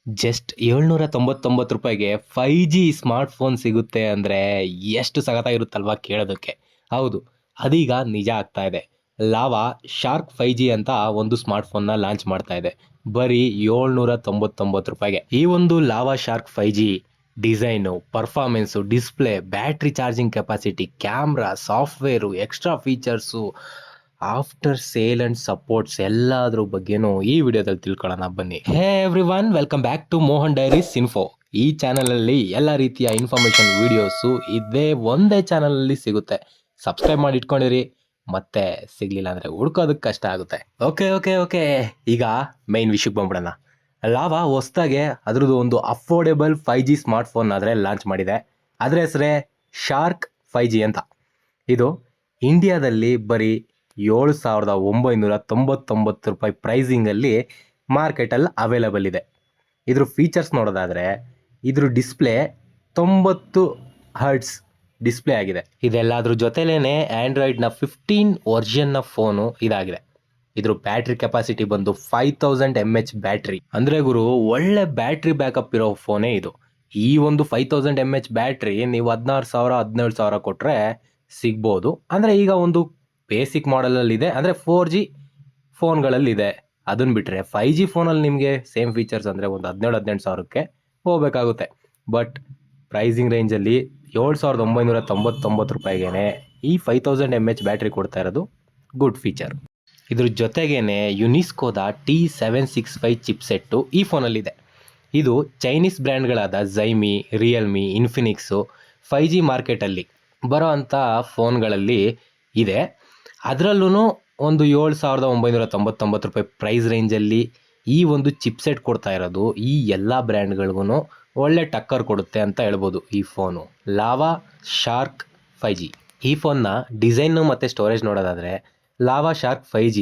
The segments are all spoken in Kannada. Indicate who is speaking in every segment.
Speaker 1: ಜಸ್ಟ್ 799 ರೂಪಾಯಿಗೆ 5G ಸ್ಮಾರ್ಟ್‌ಫೋನ್ ಸಿಗುತ್ತೆ ಅಂದ್ರೆ ಎಷ್ಟು ಸಖತ್ತಾಗಿರುತ್ತಲ್ವಾ ಕೇಳೋದಕ್ಕೆ. ಹೌದು, ಅದೀಗ ನಿಜ ಆಗ್ತಾ ಇದೆ. ಲಾವಾ ಶಾರ್ಕ್ 5G ಅಂತ ಒಂದು ಸ್ಮಾರ್ಟ್‌ಫೋನ್‌ನ ಲಾಂಚ್ ಮಾಡ್ತಾ ಇದೆ. ಬರೀ 799 ರೂಪಾಯಿಗೆ. ಈ ಒಂದು Lava shark 5G design, performance, display, battery charging capacity, camera, software, extra features, after sale and supports ಎಲ್ಲಾದ್ರ ಬಗ್ಗೆನೂ ಈ ವಿಡಿಯೋದಲ್ಲಿ ತಿಳ್ಕೊಳ್ಳೋಣ ಬನ್ನಿ. Hey everyone, welcome back to Mohan diaries info. ಈ ಚಾನಲಲ್ಲಿ ಎಲ್ಲ ರೀತಿಯ ಇನ್ಫಾರ್ಮೇಶನ್ ವಿಡಿಯೋಸು ಇದೇ ಒಂದೇ ಚಾನಲಲ್ಲಿ ಸಿಗುತ್ತೆ. ಸಬ್ಸ್ಕ್ರೈಬ್ ಮಾಡಿ ಇಟ್ಕೊಂಡಿರಿ, ಮತ್ತೆ ಸಿಗ್ಲಿಲ್ಲ ಅಂದ್ರೆ ಹುಡ್ಕೋದಕ್ಕೆ ಕಷ್ಟ ಆಗುತ್ತೆ. ಓಕೆ, ಈಗ ಮೈನ್ ವಿಷಯಕ್ಕೆ ಬಂದ್ಬಿಡೋಣ. ಲಾವಾ ಹೊಸ್ದಾಗೆ ಅದ್ರದ್ದು ಒಂದು ಅಫೋರ್ಡೆಬಲ್ 5G ಸ್ಮಾರ್ಟ್‌ಫೋನ್ ಆದರೆ ಲಾಂಚ್ ಮಾಡಿದೆ. ಅದ್ರ ಹೆಸರೇ ಶಾರ್ಕ್ 5G ಅಂತ. ಇದು ಇಂಡಿಯಾದಲ್ಲಿ ಬರೀ 7,999 ರೂಪಾಯಿ ಪ್ರೈಸಿಂಗಲ್ಲಿ ಮಾರ್ಕೆಟಲ್ಲಿ ಅವೈಲಬಲ್ ಇದೆ. ಇದ್ರ ಫೀಚರ್ಸ್ ನೋಡೋದಾದರೆ ಇದ್ರ ಡಿಸ್ಪ್ಲೇ 90 ಹರ್ಟ್ಸ್ ಡಿಸ್ಪ್ಲೇ ಆಗಿದೆ. ಇದೆಲ್ಲದ್ರ ಜೊತೆಲೇನೆ ಆ್ಯಂಡ್ರಾಯ್ಡ್ನ 15 ವರ್ಷನ್ನ ಫೋನು ಇದಾಗಿದೆ. ಇದ್ರ ಬ್ಯಾಟ್ರಿ ಕೆಪಾಸಿಟಿ ಬಂದು 5000 mAh ಬ್ಯಾಟ್ರಿ. ಅಂದರೆ ಗುರು, ಒಳ್ಳೆ ಬ್ಯಾಟ್ರಿ ಬ್ಯಾಕಪ್ ಇರೋ ಫೋನೇ ಇದು. ಈ ಒಂದು 5000 mAh ಬ್ಯಾಟ್ರಿ ನೀವು 16,000 17,000 ಕೊಟ್ಟರೆ ಸಿಗ್ಬೋದು. ಅಂದರೆ ಈಗ ಒಂದು ಬೇಸಿಕ್ ಮಾಡೆಲಲ್ಲಿದೆ, ಅಂದರೆ 4G ಫೋನ್ಗಳಲ್ಲಿದೆ. ಅದನ್ನು ಬಿಟ್ಟರೆ 5G ಫೋನಲ್ಲಿ ನಿಮಗೆ ಸೇಮ್ ಫೀಚರ್ಸ್ ಅಂದರೆ ಒಂದು 17,000-18,000ಕ್ಕೆ ಹೋಗಬೇಕಾಗುತ್ತೆ. ಬಟ್ ಪ್ರೈಸಿಂಗ್ ರೇಂಜಲ್ಲಿ 7,999 ರೂಪಾಯಿಗೆ ಈ 5000 mAh ಬ್ಯಾಟ್ರಿ ಕೊಡ್ತಾ ಇರೋದು ಗುಡ್ ಫೀಚರ್. ಇದ್ರ ಜೊತೆಗೇನೆ ಯುನಿಸ್ಕೋದ T765 ಚಿಪ್ಸೆಟ್ಟು ಈ ಫೋನಲ್ಲಿದೆ. ಇದು ಚೈನೀಸ್ ಬ್ರ್ಯಾಂಡ್ಗಳಾದ ಝೈಮಿ, ರಿಯಲ್ಮಿ, ಇನ್ಫಿನಿಕ್ಸು 5G ಮಾರ್ಕೆಟಲ್ಲಿ ಬರೋ ಅಂಥ ಫೋನ್ಗಳಲ್ಲಿ ಇದೆ. ಅದರಲ್ಲೂ ಒಂದು 7,999 ರೂಪಾಯಿ ಪ್ರೈಸ್ ರೇಂಜಲ್ಲಿ ಈ ಒಂದು ಚಿಪ್ಸೆಟ್ ಕೊಡ್ತಾ ಇರೋದು ಈ ಎಲ್ಲ ಬ್ರ್ಯಾಂಡ್ಗಳಿಗೂ ಒಳ್ಳೆ ಟಕ್ಕರ್ ಕೊಡುತ್ತೆ ಅಂತ ಹೇಳ್ಬೋದು ಈ ಫೋನು. ಲಾವಾ ಶಾರ್ಕ್ 5G ಈ ಫೋನ್ನ ಡಿಸೈನು ಮತ್ತು ಸ್ಟೋರೇಜ್ ನೋಡೋದಾದರೆ ಲಾವಾ ಶಾರ್ಕ್ 5G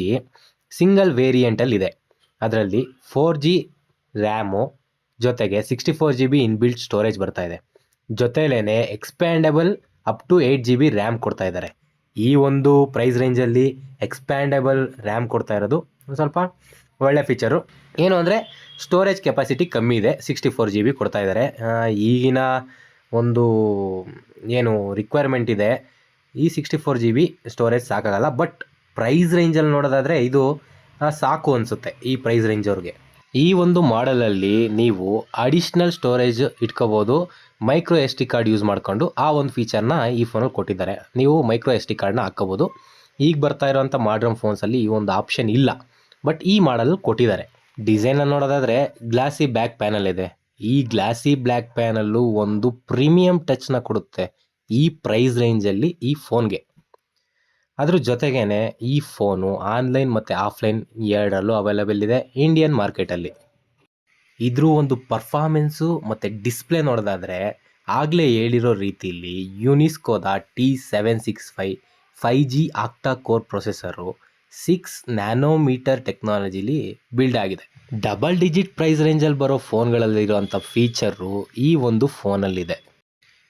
Speaker 1: ಸಿಂಗಲ್ ವೇರಿಯಂಟಲ್ಲಿದೆ. ಅದರಲ್ಲಿ 4G ರ್ಯಾಮು ಜೊತೆಗೆ 64GB ಇನ್ಬಿಲ್ಟ್ ಸ್ಟೋರೇಜ್ ಬರ್ತಾ ಇದೆ. ಜೊತೆಲೇನೆ expandable up to 8GB RAM ಕೊಡ್ತಾ ಇದ್ದಾರೆ. ಈ ಒಂದು ಪ್ರೈಸ್ ರೇಂಜಲ್ಲಿ ಎಕ್ಸ್ಪ್ಯಾಂಡಬಲ್ ರ್ಯಾಮ್ ಕೊಡ್ತಾ ಇರೋದು ಒಂದು ಸ್ವಲ್ಪ ಒಳ್ಳೆ ಫೀಚರು. ಏನು ಅಂದರೆ ಸ್ಟೋರೇಜ್ ಕೆಪಾಸಿಟಿ ಕಮ್ಮಿ ಇದೆ, 64GB ಕೊಡ್ತಾ ಇದ್ದಾರೆ. ಈಗಿನ ಒಂದು ಏನು ರಿಕ್ವೈರ್ಮೆಂಟ್ ಇದೆ, ಈ 64GB ಸ್ಟೋರೇಜ್ ಸಾಕಾಗಲ್ಲ. ಬಟ್ ಪ್ರೈಸ್ ರೇಂಜಲ್ಲಿ ನೋಡೋದಾದರೆ ಇದು ಸಾಕು ಅನಿಸುತ್ತೆ ಈ ಪ್ರೈಸ್ ರೇಂಜವ್ರಿಗೆ. ಈ ಒಂದು ಮಾಡೆಲಲ್ಲಿ ನೀವು ಅಡಿಷ್ನಲ್ ಸ್ಟೋರೇಜ್ ಇಟ್ಕೋಬೋದು. Micro S D card use ಮಾಡಿಕೊಂಡು ಆ ಒಂದು ಫೀಚರ್ನ ಈ ಫೋನಲ್ಲಿ ಕೊಟ್ಟಿದ್ದಾರೆ. ನೀವು ಮೈಕ್ರೋ ಎಸ್ ಡಿ ಕಾರ್ಡ್ನ ಹಾಕ್ಕೋಬೋದು. ಈಗ ಬರ್ತಾ ಇರೋವಂಥ ಮಾಡ್ರನ್ ಫೋನ್ಸಲ್ಲಿ ಈ ಒಂದು ಆಪ್ಷನ್ ಇಲ್ಲ, ಬಟ್ ಈ ಮಾಡಲ್ ಕೊಟ್ಟಿದ್ದಾರೆ. ಡಿಸೈನ್ ನೋಡೋದಾದರೆ ಗ್ಲಾಸಿ ಬ್ಯಾಕ್ ಪ್ಯಾನಲ್ ಇದೆ. ಈ ಗ್ಲಾಸಿ ಬ್ಲ್ಯಾಕ್ ಪ್ಯಾನಲ್ಲು ಒಂದು ಪ್ರೀಮಿಯಂ ಟಚ್ನ ಕೊಡುತ್ತೆ ಈ ಪ್ರೈಸ್ ರೇಂಜಲ್ಲಿ ಈ ಫೋನ್ಗೆ. ಅದ್ರ ಜೊತೆಗೇನೆ ಈ ಫೋನು ಆನ್ಲೈನ್ ಮತ್ತು ಆಫ್ಲೈನ್ ಎರಡರಲ್ಲೂ ಅವೈಲೇಬಲ್ ಇದೆ ಇಂಡಿಯನ್ ಮಾರ್ಕೆಟಲ್ಲಿ. ಇದ್ರ ಒಂದು ಪರ್ಫಾರ್ಮೆನ್ಸು ಮತ್ತು ಡಿಸ್ಪ್ಲೇ ನೋಡೋದಾದರೆ ಆಗಲೇ ಹೇಳಿರೋ ರೀತಿಯಲ್ಲಿ ಯುನಿಸ್ಕೋದ T765 5G octa core processor 6 nanometer ಟೆಕ್ನಾಲಜಿಲಿ ಬಿಲ್ಡ್ ಆಗಿದೆ. ಡಬಲ್ ಡಿಜಿಟ್ ಪ್ರೈಸ್ ರೇಂಜಲ್ಲಿ ಬರೋ ಫೋನ್ಗಳಲ್ಲಿರುವಂಥ ಫೀಚರು ಈ ಒಂದು ಫೋನಲ್ಲಿದೆ.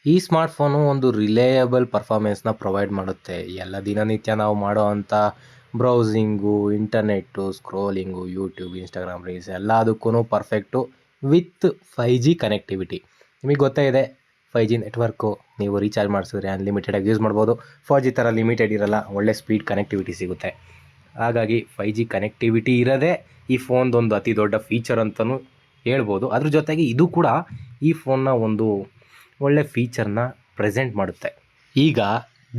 Speaker 1: ಈ ಸ್ಮಾರ್ಟ್ಫೋನು ಒಂದು ರಿಲಯಬಲ್ ಪರ್ಫಾರ್ಮೆನ್ಸ್ನ ಪ್ರೊವೈಡ್ ಮಾಡುತ್ತೆ. ಎಲ್ಲ ದಿನನಿತ್ಯ ನಾವು ಮಾಡೋ ಅಂಥ ಬ್ರೌಸಿಂಗು, ಇಂಟರ್ನೆಟ್ಟು, ಸ್ಕ್ರೋಲಿಂಗು, ಯೂಟ್ಯೂಬ್, ಇನ್ಸ್ಟಾಗ್ರಾಮ್ ರೀಲ್ಸ್ ಎಲ್ಲದಕ್ಕೂ ಪರ್ಫೆಕ್ಟು ವಿತ್ 5G ಕನೆಕ್ಟಿವಿಟಿ. ನಿಮಗೆ ಗೊತ್ತೇ ಇದೆ, 5G ನೆಟ್ವರ್ಕು ನೀವು ರೀಚಾರ್ಜ್ ಮಾಡಿಸಿದ್ರೆ ಅನ್ಲಿಮಿಟೆಡಾಗಿ ಯೂಸ್ ಮಾಡ್ಬೋದು. 4G ಥರ ಲಿಮಿಟೆಡ್ ಇರಲ್ಲ, ಒಳ್ಳೆ ಸ್ಪೀಡ್ ಕನೆಕ್ಟಿವಿಟಿ ಸಿಗುತ್ತೆ. ಹಾಗಾಗಿ 5G ಕನೆಕ್ಟಿವಿಟಿ ಇರೋದೇ ಈ ಫೋನ್ದೊಂದು ಅತಿ ದೊಡ್ಡ ಫೀಚರ್ ಅಂತಲೂ ಹೇಳ್ಬೋದು. ಅದ್ರ ಜೊತೆಗೆ ಇದು ಕೂಡ ಈ ಫೋನ್ನ ಒಂದು ಒಳ್ಳೆ ಫೀಚರ್ನ ಪ್ರೆಸೆಂಟ್ ಮಾಡುತ್ತೆ. ಈಗ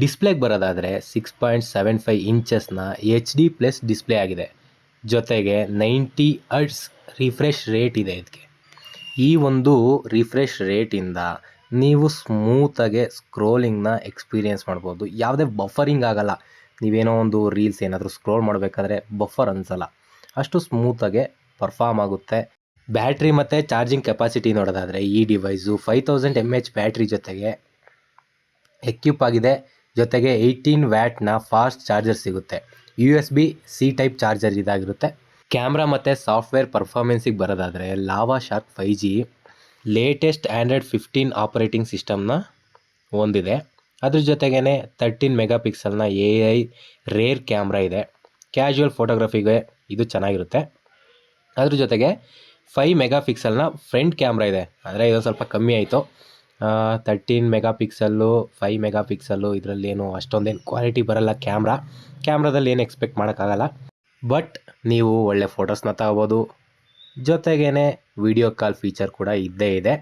Speaker 1: ಡಿಸ್ಪ್ಲೇಗೆ ಬರೋದಾದರೆ 6.75 ಇಂಚಸ್ನ HD+ ಡಿಸ್ಪ್ಲೇ ಆಗಿದೆ. ಜೊತೆಗೆ 90 ಹರ್ಟ್ಸ್ ರಿಫ್ರೆಶ್ ರೇಟ್ ಇದೆ ಇದಕ್ಕೆ. ಈ ಒಂದು ರಿಫ್ರೆಶ್ ರೇಟಿಂದ ನೀವು ಸ್ಮೂತಾಗೆ ಸ್ಕ್ರೋಲಿಂಗ್ನ ಎಕ್ಸ್ಪೀರಿಯೆನ್ಸ್ ಮಾಡ್ಬೋದು. ಯಾವುದೇ ಬಫರಿಂಗ್ ಆಗಲ್ಲ. ನೀವೇನೋ ಒಂದು ರೀಲ್ಸ್ ಏನಾದರೂ ಸ್ಕ್ರೋಲ್ ಮಾಡಬೇಕಾದ್ರೆ ಬಫರ್ ಅನಿಸಲ್ಲ, ಅಷ್ಟು ಸ್ಮೂತಾಗೆ ಪರ್ಫಾರ್ಮ್ ಆಗುತ್ತೆ. ಬ್ಯಾಟ್ರಿ ಮತ್ತು ಚಾರ್ಜಿಂಗ್ ಕೆಪಾಸಿಟಿ ನೋಡೋದಾದರೆ ಈ ಡಿವೈಸು 5000 mAh ಬ್ಯಾಟ್ರಿ ಜೊತೆಗೆ ಎಕ್ವಿಪ್ ಆಗಿದೆ. ಜೊತೆಗೆ 18 ವ್ಯಾಟ್ನ ಫಾಸ್ಟ್ ಚಾರ್ಜರ್ ಸಿಗುತ್ತೆ. USB-C ಟೈಪ್ ಚಾರ್ಜರ್ ಇದಾಗಿರುತ್ತೆ. ಕ್ಯಾಮ್ರಾ ಮತ್ತು ಸಾಫ್ಟ್ವೇರ್ ಪರ್ಫಾರ್ಮೆನ್ಸಿಗೆ ಬರೋದಾದರೆ lava shark 5G latest Android 15 operating ಸಿಸ್ಟಮ್ನ ಹೊಂದಿದೆ. ಅದ್ರ ಜೊತೆಗೇ 13 ಮೆಗಾಪಿಕ್ಸೆಲ್ನ AI ರೇರ್ ಕ್ಯಾಮ್ರಾ ಇದೆ. ಕ್ಯಾಶುವಲ್ ಫೋಟೋಗ್ರಫಿಗೆ ಇದು ಚೆನ್ನಾಗಿರುತ್ತೆ. ಅದ್ರ ಜೊತೆಗೆ 5 ಮೆಗಾ ಪಿಕ್ಸೆಲ್ನ ಫ್ರಂಟ್ ಕ್ಯಾಮ್ರಾ ಇದೆ. ಅಂದರೆ ಇದು ಸ್ವಲ್ಪ ಕಮ್ಮಿ ಆಯಿತು. 13 ಮೆಗಾ ಪಿಕ್ಸೆಲ್ಲು 5 ಮೆಗಾ ಪಿಕ್ಸೆಲ್ಲು ಇದರಲ್ಲೇನು ಅಷ್ಟೊಂದೇನು ಕ್ವಾಲಿಟಿ ಬರಲ್ಲ. ಕ್ಯಾಮ್ರಾದಲ್ಲಿ ಏನು ಎಕ್ಸ್ಪೆಕ್ಟ್ ಮಾಡೋಕ್ಕಾಗಲ್ಲ. ಬಟ್ ನೀವು ಒಳ್ಳೆ ಫೋಟೋಸ್ನ ತಗೋಬೋದು. ಜೊತೆಗೇ ವಿಡಿಯೋ ಕಾಲ್ ಫೀಚರ್ ಕೂಡ ಇದ್ದೇ ಇದೆ.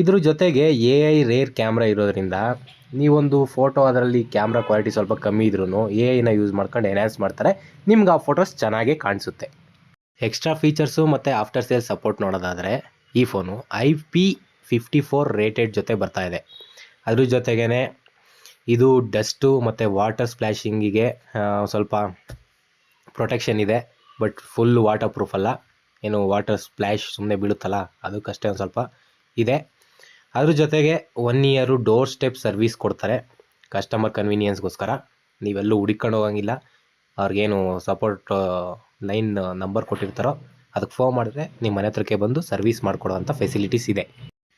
Speaker 1: ಇದ್ರ ಜೊತೆಗೆ AI ರೇರ್ ಕ್ಯಾಮ್ರಾ ಇರೋದ್ರಿಂದ ನೀವೊಂದು ಫೋಟೋ ಅದರಲ್ಲಿ ಕ್ಯಾಮ್ರಾ ಕ್ವಾಲಿಟಿ ಸ್ವಲ್ಪ ಕಮ್ಮಿ ಇದ್ರೂ AIನ ಯೂಸ್ ಮಾಡ್ಕೊಂಡು ಎನ್ಹ್ಯಾನ್ಸ್ ಮಾಡ್ತಾರೆ. ನಿಮ್ಗೆ ಆ ಫೋಟೋಸ್ ಚೆನ್ನಾಗೇ ಕಾಣಿಸುತ್ತೆ. ಎಕ್ಸ್ಟ್ರಾ ಫೀಚರ್ಸು ಮತ್ತು ಆಫ್ಟರ್ ಸೇಲ್ ಸಪೋರ್ಟ್ ನೋಡೋದಾದರೆ ಈ ಫೋನು IP54 ರೇಟೆಡ್ ಜೊತೆ ಬರ್ತಾ ಇದೆ. ಅದ್ರ ಜೊತೆಗೇ ಇದು ಡಸ್ಟು ಮತ್ತು ವಾಟರ್ ಸ್ಪ್ಲ್ಯಾಶಿಂಗಿಗೆ ಸ್ವಲ್ಪ ಪ್ರೊಟೆಕ್ಷನ್ ಇದೆ. ಬಟ್ ಫುಲ್ ವಾಟರ್ ಪ್ರೂಫ್ ಅಲ್ಲ. ಏನು ವಾಟರ್ ಸ್ಪ್ಲ್ಯಾಶ್ ಸುಮ್ಮನೆ ಬೀಳುತ್ತಲ್ಲ ಅದಕ್ಕಷ್ಟೇ ಒಂದು ಸ್ವಲ್ಪ ಇದೆ. ಅದ್ರ ಜೊತೆಗೆ 1 ಇಯರು ಡೋರ್ ಸ್ಟೆಪ್ ಸರ್ವಿಸ್ ಕೊಡ್ತಾರೆ. ಕಸ್ಟಮರ್ ಕನ್ವೀನಿಯನ್ಸ್ಗೋಸ್ಕರ ನೀವೆಲ್ಲೂ ಹುಡುಕೊಂಡು ಹೋಗಂಗಿಲ್ಲ. ಅವ್ರಿಗೇನು ಸಪೋರ್ಟ್ ಲೈನ್ ನಂಬರ್ ಕೊಟ್ಟಿರ್ತಾರೋ ಅದಕ್ಕೆ ಫೋನ್ ಮಾಡಿದ್ರೆ ನಿಮ್ಮ ಮನೆ ಹತ್ರಕ್ಕೆ ಬಂದು ಸರ್ವಿಸ್ ಮಾಡಿಕೊಡೋವಂಥ ಫೆಸಿಲಿಟೀಸ್ ಇದೆ.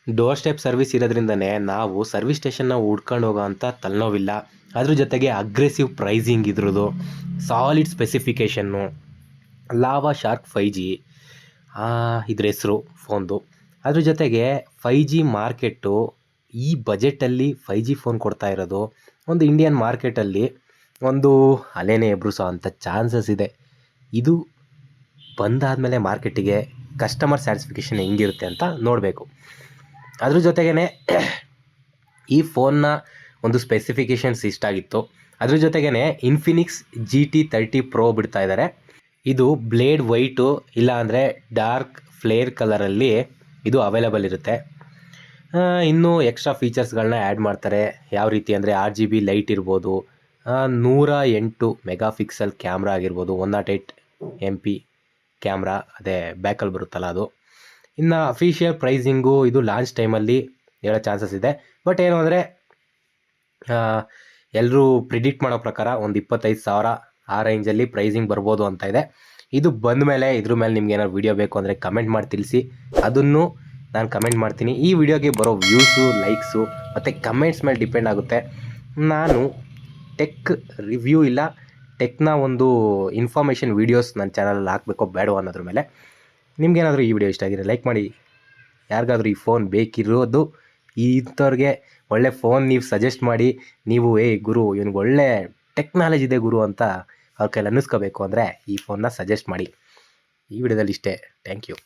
Speaker 1: ಡೋರ್ ಸ್ಟೆಪ್ ಸರ್ವಿಸ್ ಇರೋದ್ರಿಂದನೇ ನಾವು ಸರ್ವಿಸ್ ಸ್ಟೇಷನ್ನ ಹುಡ್ಕೊಂಡು ಹೋಗೋ ಅಂಥ ತಲೆನೋವಿಲ್ಲ. ಅದ್ರ ಜೊತೆಗೆ ಅಗ್ರೆಸಿವ್ ಪ್ರೈಸಿಂಗ್ ಇದ್ರದ್ದು, solid specification, lava shark 5G ಇದ್ರ ಹೆಸರು ಫೋನ್ದು. ಅದ್ರ ಜೊತೆಗೆ 5G ಮಾರ್ಕೆಟು ಈ ಬಜೆಟಲ್ಲಿ 5G ಫೋನ್ ಕೊಡ್ತಾ ಇರೋದು ಒಂದು ಇಂಡಿಯನ್ ಮಾರ್ಕೆಟಲ್ಲಿ ಒಂದು ಅಲೆನೇ ಎಬ್ರಿಸೋ ಅಂಥ ಚಾನ್ಸಸ್ ಇದೆ. ಇದು ಬಂದಾದಮೇಲೆ ಮಾರ್ಕೆಟಿಗೆ ಕಸ್ಟಮರ್ ಸ್ಯಾಟಿಸ್ಫಿಕೇಷನ್ ಹೆಂಗಿರುತ್ತೆ ಅಂತ ನೋಡಬೇಕು. ಅದ್ರ ಜೊತೆಗೇ ಈ ಫೋನ್ನ ಒಂದು ಸ್ಪೆಸಿಫಿಕೇಷನ್ಸ್ ಇಷ್ಟ ಆಗಿತ್ತು. ಅದ್ರ ಜೊತೆಗೇ ಇನ್ಫಿನಿಕ್ಸ್ GT30 Pro ಬಿಡ್ತಾ ಇದ್ದಾರೆ. ಇದು ಬ್ಲೇಡ್ ವೈಟು ಇಲ್ಲ ಅಂದರೆ ಡಾರ್ಕ್ ಫ್ಲೇರ್ ಕಲರಲ್ಲಿ ಇದು ಅವೈಲೇಬಲ್ ಇರುತ್ತೆ. ಇನ್ನೂ ಎಕ್ಸ್ಟ್ರಾ ಫೀಚರ್ಸ್ಗಳನ್ನ ಆ್ಯಡ್ ಮಾಡ್ತಾರೆ. ಯಾವ ರೀತಿ ಅಂದರೆ RGB ಲೈಟ್ ಇರ್ಬೋದು, 108 ಮೆಗಾ ಪಿಕ್ಸೆಲ್ ಕ್ಯಾಮ್ರಾ ಆಗಿರ್ಬೋದು, 108 MP ಕ್ಯಾಮ್ರಾ ಅದೇ ಬ್ಯಾಕಲ್ಲಿ ಬರುತ್ತಲ್ಲ ಅದು. ಇನ್ನು ಅಫಿಷಿಯಲ್ ಪ್ರೈಸಿಂಗು ಇದು ಲಾಂಚ್ ಟೈಮಲ್ಲಿ ಹೇಳೋ ಚಾನ್ಸಸ್ ಇದೆ. ಬಟ್ ಏನು ಅಂದರೆ ಎಲ್ಲರೂ ಪ್ರಿಡಿಕ್ಟ್ ಮಾಡೋ ಪ್ರಕಾರ ಒಂದು 25,000 ಆ ರೇಂಜಲ್ಲಿ ಪ್ರೈಸಿಂಗ್ ಬರ್ಬೋದು ಅಂತ ಇದೆ. ಇದು ಬಂದ ಮೇಲೆ ಇದ್ರ ಮೇಲೆ ನಿಮ್ಗೆ ಏನಾದ್ರು ವೀಡಿಯೋ ಬೇಕು ಅಂದರೆ ಕಮೆಂಟ್ ಮಾಡಿ ತಿಳಿಸಿ. ಅದನ್ನು ನಾನು ಕಮೆಂಟ್ ಮಾಡ್ತೀನಿ. ಈ ವಿಡಿಯೋಗೆ ಬರೋ ವ್ಯೂಸು, ಲೈಕ್ಸು ಮತ್ತು ಕಮೆಂಟ್ಸ್ ಮೇಲೆ ಡಿಪೆಂಡ್ ಆಗುತ್ತೆ. ನಾನು ಟೆಕ್ ರಿವ್ಯೂ ಇಲ್ಲ ಟೆಕ್ನ ಒಂದು ಇನ್ಫಾರ್ಮೇಷನ್ ವೀಡಿಯೋಸ್ ನನ್ನ ಚಾನಲಲ್ಲಿ ಹಾಕಬೇಕೋ ಬೇಡವೋ ಅನ್ನೋದ್ರ ಮೇಲೆ. ನಿಮ್ಗೇನಾದರೂ ಈ ವಿಡಿಯೋ ಇಷ್ಟ ಆಗಿದ್ರೆ ಲೈಕ್ ಮಾಡಿ. ಯಾರಿಗಾದ್ರೂ ಈ ಫೋನ್ ಬೇಕಿರೋದು ಇಂಥವ್ರಿಗೆ ಒಳ್ಳೆ ಫೋನ್ ನೀವು ಸಜೆಸ್ಟ್ ಮಾಡಿ. ನೀವು ಗುರು ಇವ್ನಿಗೆ ಒಳ್ಳೆ ಟೆಕ್ನಾಲಜಿ ಇದೆ ಗುರು ಅಂತ ಅವ್ರ ಕೈಲಿ ಅನ್ನಿಸ್ಕೋಬೇಕು ಅಂದರೆ ಈ ಫೋನ್ನ ಸಜೆಸ್ಟ್ ಮಾಡಿ. ಈ ವಿಡಿಯೋದಲ್ಲಿ ಇಷ್ಟೇ. Thank you.